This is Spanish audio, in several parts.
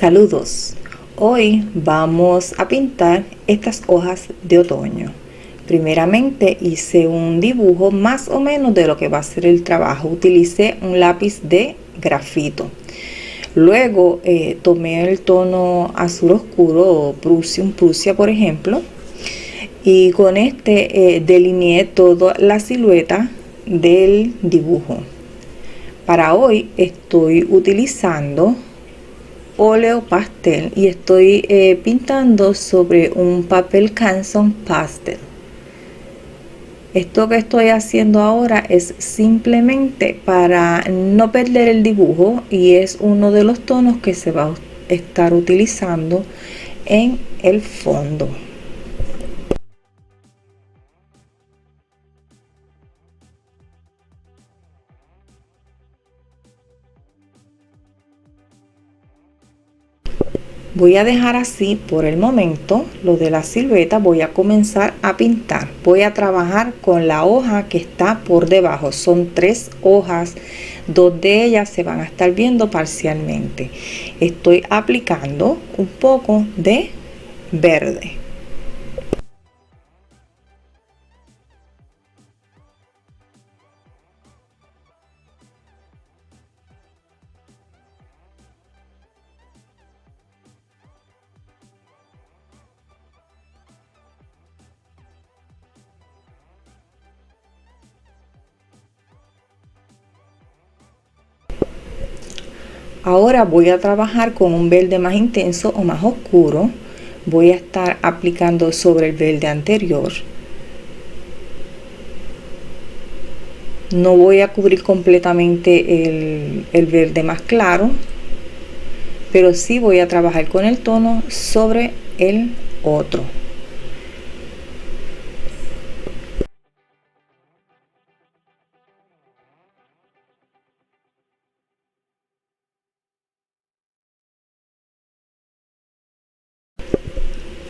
Saludos, hoy vamos a pintar estas hojas de otoño. Primeramente hice un dibujo más o menos de lo que va a ser el trabajo. Utilicé un lápiz de grafito. Luego tomé el tono azul oscuro o prusia por ejemplo, y con este delineé toda la silueta del dibujo. Para hoy estoy utilizando óleo pastel y estoy pintando sobre un papel Canson pastel. Esto que estoy haciendo ahora es simplemente para no perder el dibujo y es uno de los tonos que se va a estar utilizando en el fondo. Voy a dejar así por el momento lo de la silueta. Voy a comenzar a pintar. Voy a trabajar con la hoja que está por debajo. Son 3 hojas, 2 de ellas se van a estar viendo parcialmente. Estoy aplicando un poco de verde. Ahora voy a trabajar con un verde más intenso o más oscuro. Voy a estar aplicando sobre el verde anterior. No voy a cubrir completamente el verde más claro, pero sí voy a trabajar con el tono sobre el otro.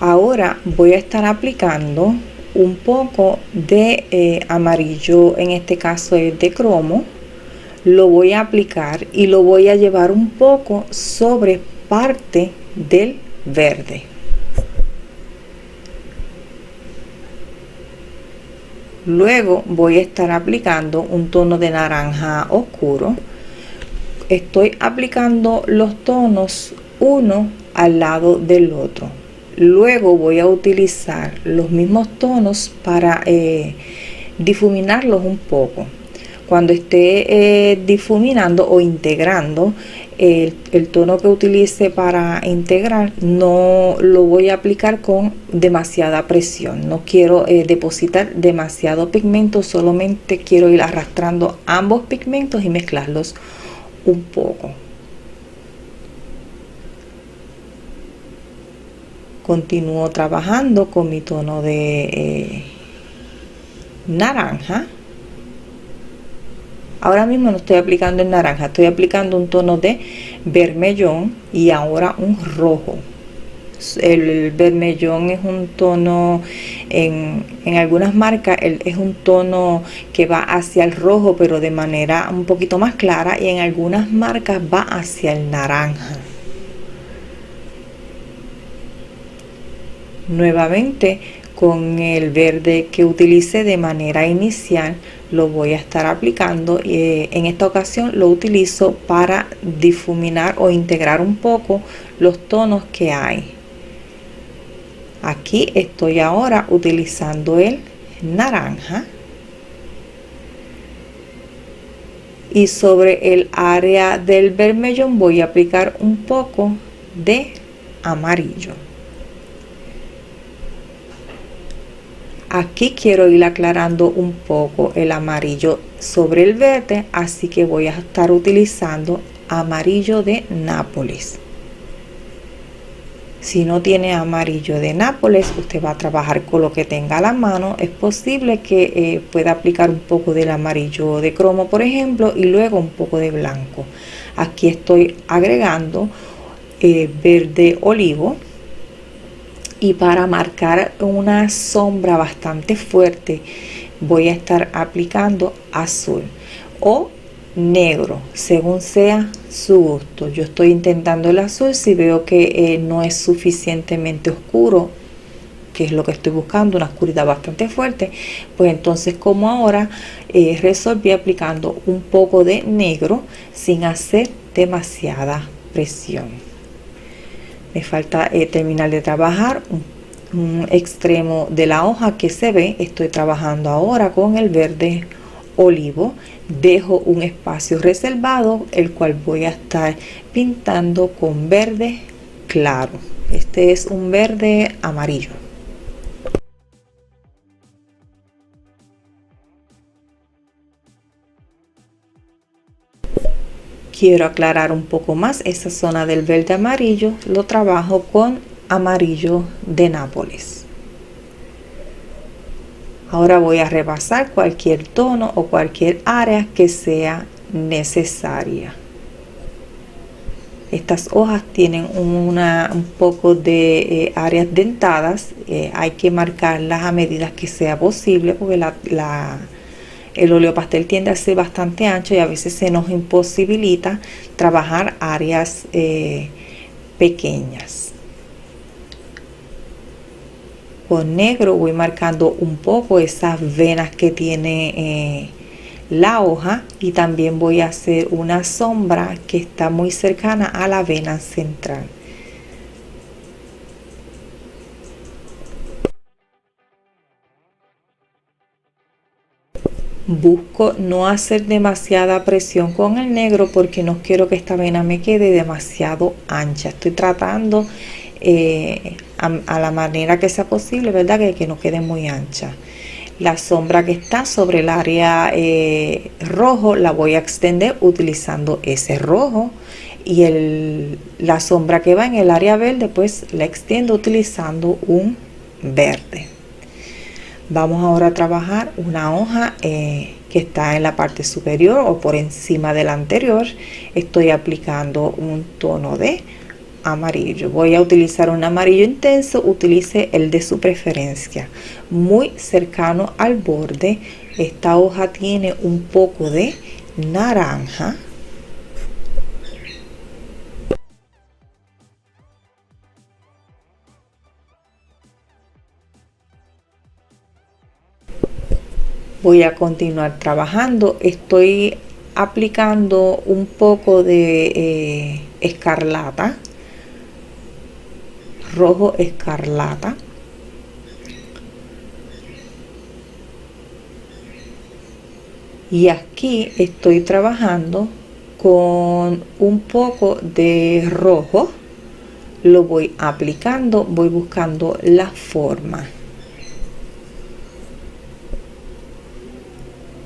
Ahora voy a estar aplicando un poco de amarillo, en este caso es de cromo. Lo voy a aplicar y lo voy a llevar un poco sobre parte del verde. Luego voy a estar aplicando un tono de naranja oscuro. Estoy aplicando los tonos uno al lado del otro. Luego voy a utilizar los mismos tonos para difuminarlos un poco. Cuando esté difuminando o integrando, el tono que utilice para integrar no lo voy a aplicar con demasiada presión. No quiero depositar demasiado pigmento, solamente quiero ir arrastrando ambos pigmentos y mezclarlos un poco. Continúo trabajando con mi tono de naranja. Ahora mismo no estoy aplicando el naranja, estoy aplicando un tono de vermellón y ahora un rojo. El vermellón es un tono, en algunas marcas es un tono que va hacia el rojo, pero de manera un poquito más clara, y en algunas marcas va hacia el naranja. Nuevamente con el verde que utilicé de manera inicial lo voy a estar aplicando y en esta ocasión lo utilizo para difuminar o integrar un poco los tonos que hay. Aquí estoy ahora utilizando el naranja y sobre el área del vermellón voy a aplicar un poco de amarillo. Aquí quiero ir aclarando un poco el amarillo sobre el verde, así que voy a estar utilizando amarillo de Nápoles. Si no tiene amarillo de Nápoles, usted va a trabajar con lo que tenga a la mano. Es posible que pueda aplicar un poco del amarillo de cromo, por ejemplo, y luego un poco de blanco. Aquí estoy agregando verde olivo. Y para marcar una sombra bastante fuerte voy a estar aplicando azul o negro, según sea su gusto. Yo estoy intentando el azul. Si veo que no es suficientemente oscuro, que es lo que estoy buscando, una oscuridad bastante fuerte, pues entonces, como ahora, resolví aplicando un poco de negro sin hacer demasiada presión. Me falta terminar de trabajar un extremo de la hoja que se ve. Estoy trabajando ahora con el verde olivo. Dejo un espacio reservado, el cual voy a estar pintando con verde claro. Este es un verde amarillo. Quiero aclarar un poco más esa zona del verde amarillo. Lo trabajo con amarillo de Nápoles. Ahora voy a repasar cualquier tono o cualquier área que sea necesaria. Estas hojas tienen un poco de áreas dentadas. Hay que marcarlas a medida que sea posible, porque el óleo pastel tiende a ser bastante ancho y a veces se nos imposibilita trabajar áreas pequeñas. Con negro voy marcando un poco esas venas que tiene la hoja, y también voy a hacer una sombra que está muy cercana a la vena central. Busco no hacer demasiada presión con el negro porque no quiero que esta vena me quede demasiado ancha. Estoy tratando a la manera que sea posible, ¿verdad? Que no quede muy ancha. La sombra que está sobre el área rojo la voy a extender utilizando ese rojo, y la sombra que va en el área verde pues la extiendo utilizando un verde. Vamos ahora a trabajar una hoja que está en la parte superior o por encima de la anterior. Estoy aplicando un tono de amarillo. Voy a utilizar un amarillo intenso. Utilice el de su preferencia, muy cercano al borde. Esta hoja tiene un poco de naranja. Voy a continuar trabajando. Estoy aplicando un poco de escarlata, rojo escarlata. Y aquí estoy trabajando con un poco de rojo. Lo voy aplicando, voy buscando la forma.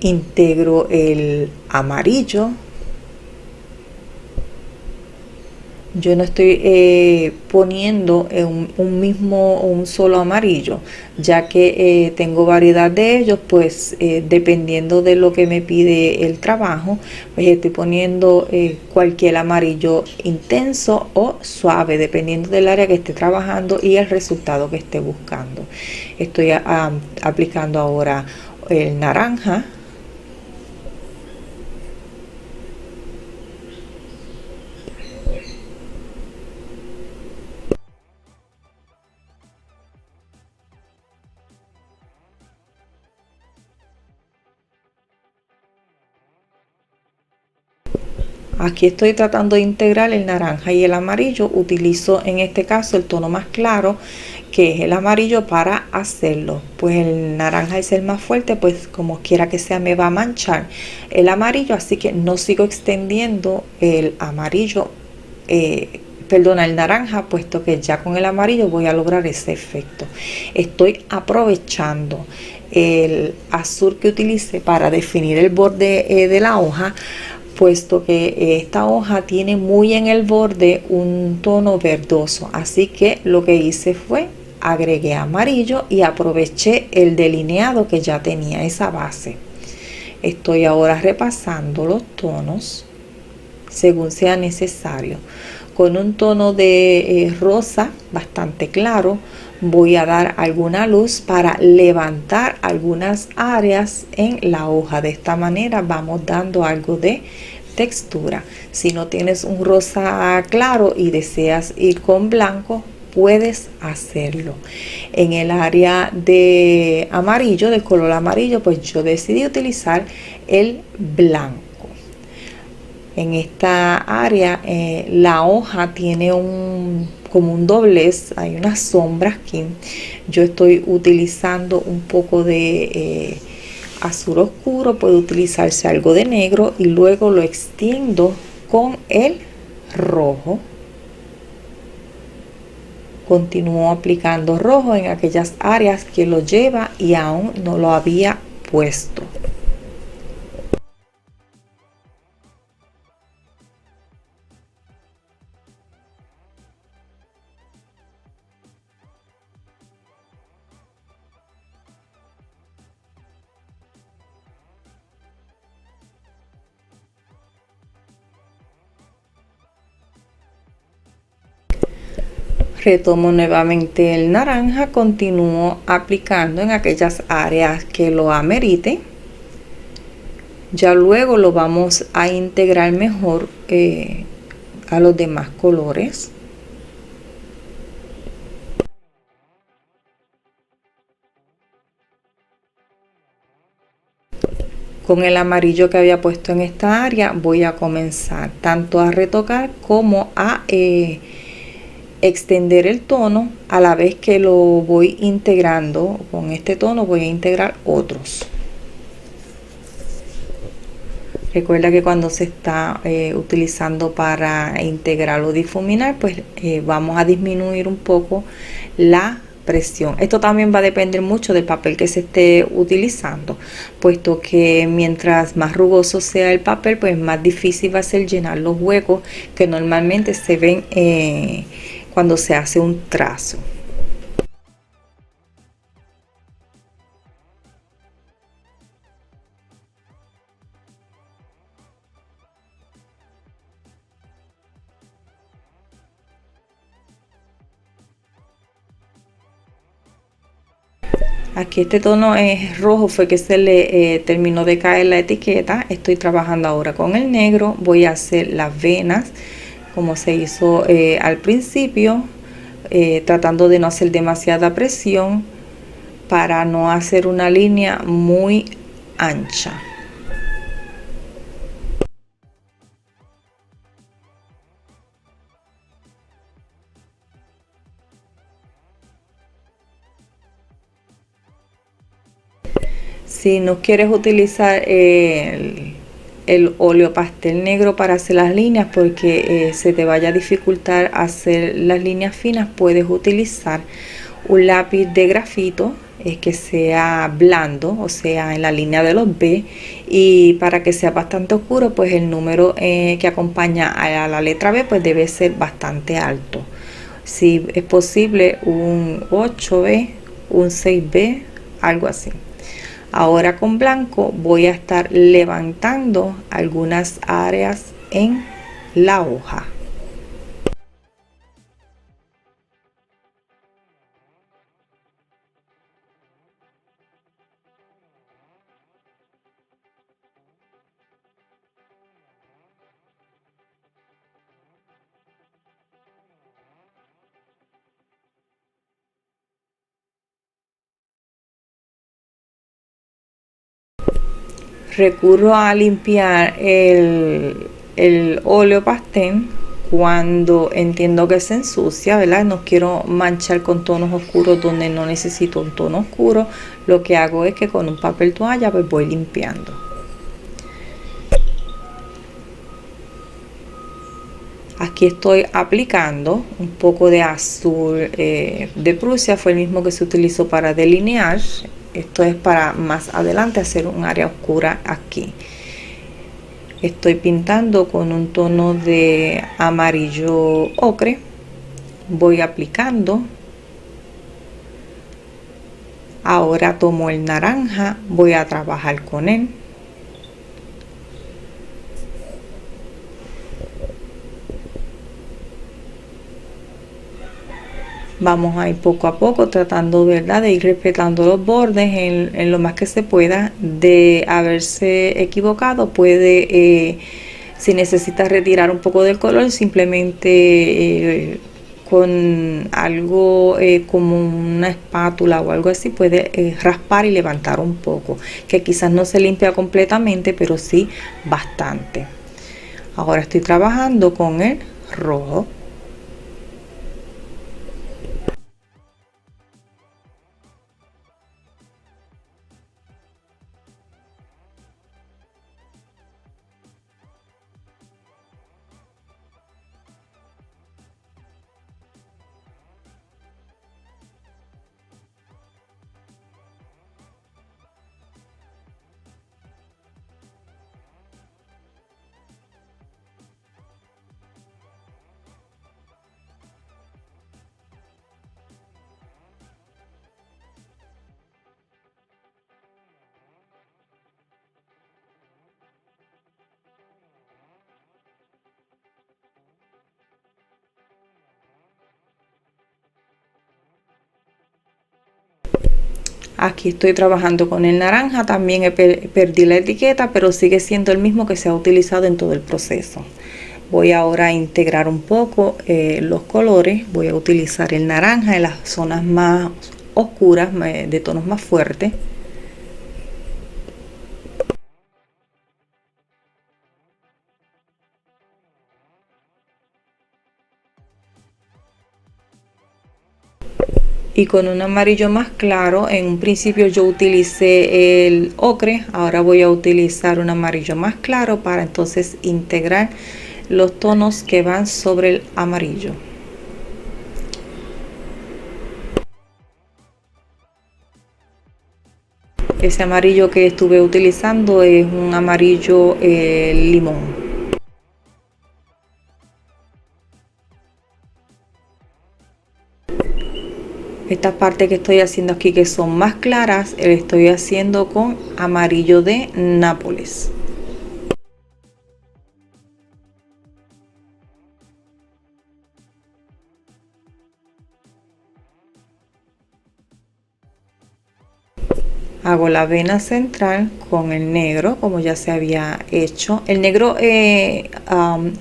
Integro el amarillo. Yo no estoy poniendo un solo amarillo, ya que tengo variedad de ellos. Pues dependiendo de lo que me pide el trabajo, pues estoy poniendo cualquier amarillo intenso o suave, dependiendo del área que esté trabajando y el resultado que esté buscando. Estoy aplicando ahora el naranja. Aquí estoy tratando de integrar el naranja y el amarillo. Utilizo en este caso el tono más claro, que es el amarillo, para hacerlo. Pues el naranja es el más fuerte, pues como quiera que sea me va a manchar el amarillo, así que no sigo extendiendo el amarillo, el naranja, puesto que ya con el amarillo voy a lograr ese efecto. Estoy aprovechando el azul que utilicé para definir el borde de la hoja, puesto que esta hoja tiene muy en el borde un tono verdoso, así que lo que hice fue agregué amarillo y aproveché el delineado que ya tenía esa base. Estoy ahora repasando los tonos según sea necesario. con un tono de rosa bastante claro voy a dar alguna luz para levantar algunas áreas en la hoja. De esta manera vamos dando algo de textura. Si no tienes un rosa claro y deseas ir con blanco, puedes hacerlo. En el área de amarillo, de color amarillo, pues yo decidí utilizar el blanco. En esta área la hoja tiene como un doblez, hay una sombra aquí. Yo estoy utilizando un poco de azul oscuro, puede utilizarse algo de negro y luego lo extiendo con el rojo. Continúo aplicando rojo en aquellas áreas que lo lleva y aún no lo había puesto. Retomo nuevamente el naranja, continúo aplicando en aquellas áreas que lo amerite. Ya luego lo vamos a integrar mejor a los demás colores. Con el amarillo que había puesto en esta área voy a comenzar tanto a retocar como a extender el tono a la vez que lo voy integrando. Con este tono voy a integrar otros. Recuerda que cuando se está utilizando para integrar o difuminar, pues vamos a disminuir un poco la presión. Esto también va a depender mucho del papel que se esté utilizando, puesto que mientras más rugoso sea el papel, pues más difícil va a ser llenar los huecos que normalmente se ven cuando se hace un trazo. Aquí este tono es rojo, fue que se le terminó de caer la etiqueta. Estoy trabajando ahora con el negro. Voy a hacer las venas como se hizo al principio, tratando de no hacer demasiada presión para no hacer una línea muy ancha. Si no quieres utilizar el óleo pastel negro para hacer las líneas porque se te vaya a dificultar hacer las líneas finas, puedes utilizar un lápiz de grafito que sea blando, o sea en la línea de los B, y para que sea bastante oscuro, pues el número que acompaña a la letra B pues debe ser bastante alto. Si es posible un 8B, un 6B, algo así. Ahora con blanco voy a estar levantando algunas áreas en la hoja. Recurro a limpiar el óleo pastel cuando entiendo que se ensucia, ¿verdad? No quiero manchar con tonos oscuros donde no necesito un tono oscuro. Lo que hago es que con un papel toalla pues voy limpiando. Aquí estoy aplicando un poco de azul de Prusia, fue el mismo que se utilizó para delinear. Esto es para más adelante hacer un área oscura aquí. Estoy pintando con un tono de amarillo ocre. Voy aplicando. Ahora tomo el naranja, voy a trabajar con él. Vamos a ir poco a poco tratando, ¿verdad?, de ir respetando los bordes en lo más que se pueda. De haberse equivocado, puede, si necesita retirar un poco del color, simplemente con algo como una espátula o algo así, puede raspar y levantar un poco, que quizás no se limpia completamente, pero sí bastante. Ahora estoy trabajando con el rojo. Aquí estoy trabajando con el naranja, también perdí la etiqueta, pero sigue siendo el mismo que se ha utilizado en todo el proceso. Voy ahora a integrar un poco los colores. Voy a utilizar el naranja en las zonas más oscuras, de tonos más fuertes. Y con un amarillo más claro, en un principio yo utilicé el ocre, ahora voy a utilizar un amarillo más claro para entonces integrar los tonos que van sobre el amarillo. Ese amarillo que estuve utilizando es un amarillo limón. Esta parte que estoy haciendo aquí, que son más claras, estoy haciendo con amarillo de Nápoles. Hago la vena central con el negro, como ya se había hecho. El negro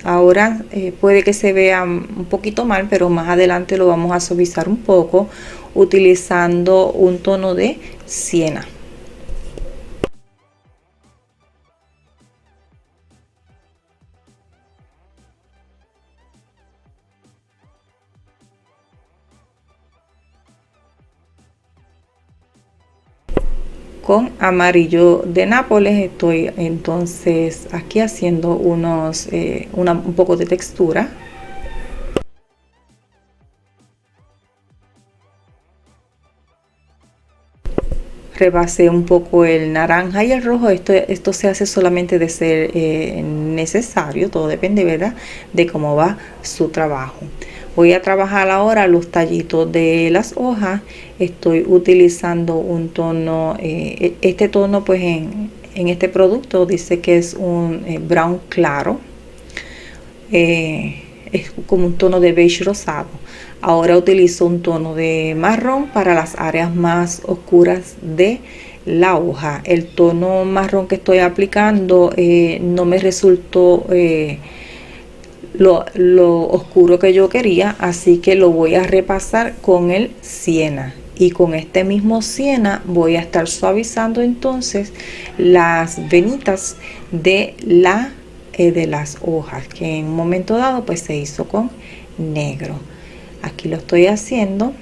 ahora puede que se vea un poquito mal, pero más adelante lo vamos a suavizar un poco utilizando un tono de siena. Con amarillo de Nápoles estoy entonces aquí haciendo un poco de textura. Rebasé un poco el naranja y el rojo. Esto se hace solamente de ser necesario, todo depende, ¿verdad?, de cómo va su trabajo. Voy a trabajar ahora los tallitos de las hojas. Estoy utilizando un tono, este tono pues en este producto dice que es un brown claro, es como un tono de beige rosado. Ahora utilizo un tono de marrón para las áreas más oscuras de la hoja. El tono marrón que estoy aplicando no me resultó lo oscuro que yo quería, así que lo voy a repasar con el siena, y con este mismo siena voy a estar suavizando entonces las venitas de las hojas, que en un momento dado pues se hizo con negro. Aquí lo estoy haciendo,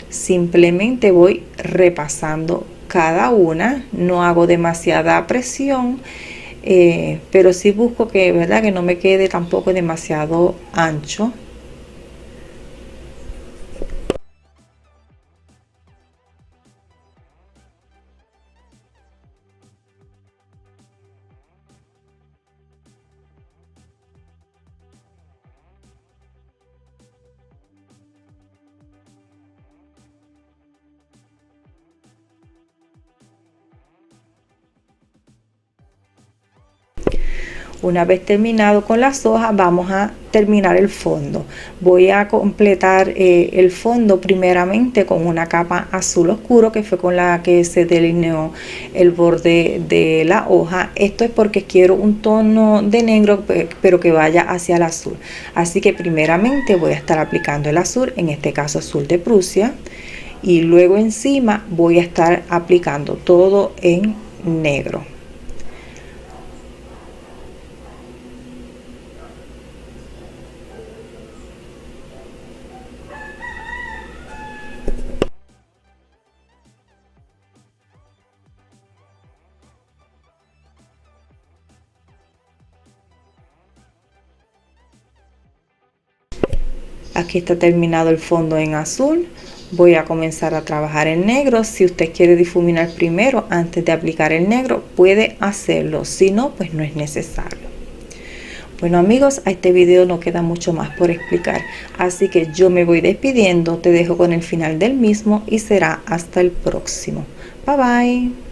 simplemente voy repasando cada una, no hago demasiada presión, pero sí busco que, ¿verdad?, que no me quede tampoco demasiado ancho. Una vez terminado con las hojas, vamos a terminar el fondo. Voy a completar el fondo primeramente con una capa azul oscuro, que fue con la que se delineó el borde de la hoja. Esto es porque quiero un tono de negro pero que vaya hacia el azul, así que primeramente voy a estar aplicando el azul, en este caso azul de Prusia, y luego encima voy a estar aplicando todo en negro. Aquí está terminado el fondo en azul. Voy a comenzar a trabajar en negro. Si usted quiere difuminar primero antes de aplicar el negro, puede hacerlo. Si no, pues no es necesario. Bueno amigos, a este video no queda mucho más por explicar, así que yo me voy despidiendo. Te dejo con el final del mismo y será hasta el próximo. Bye bye.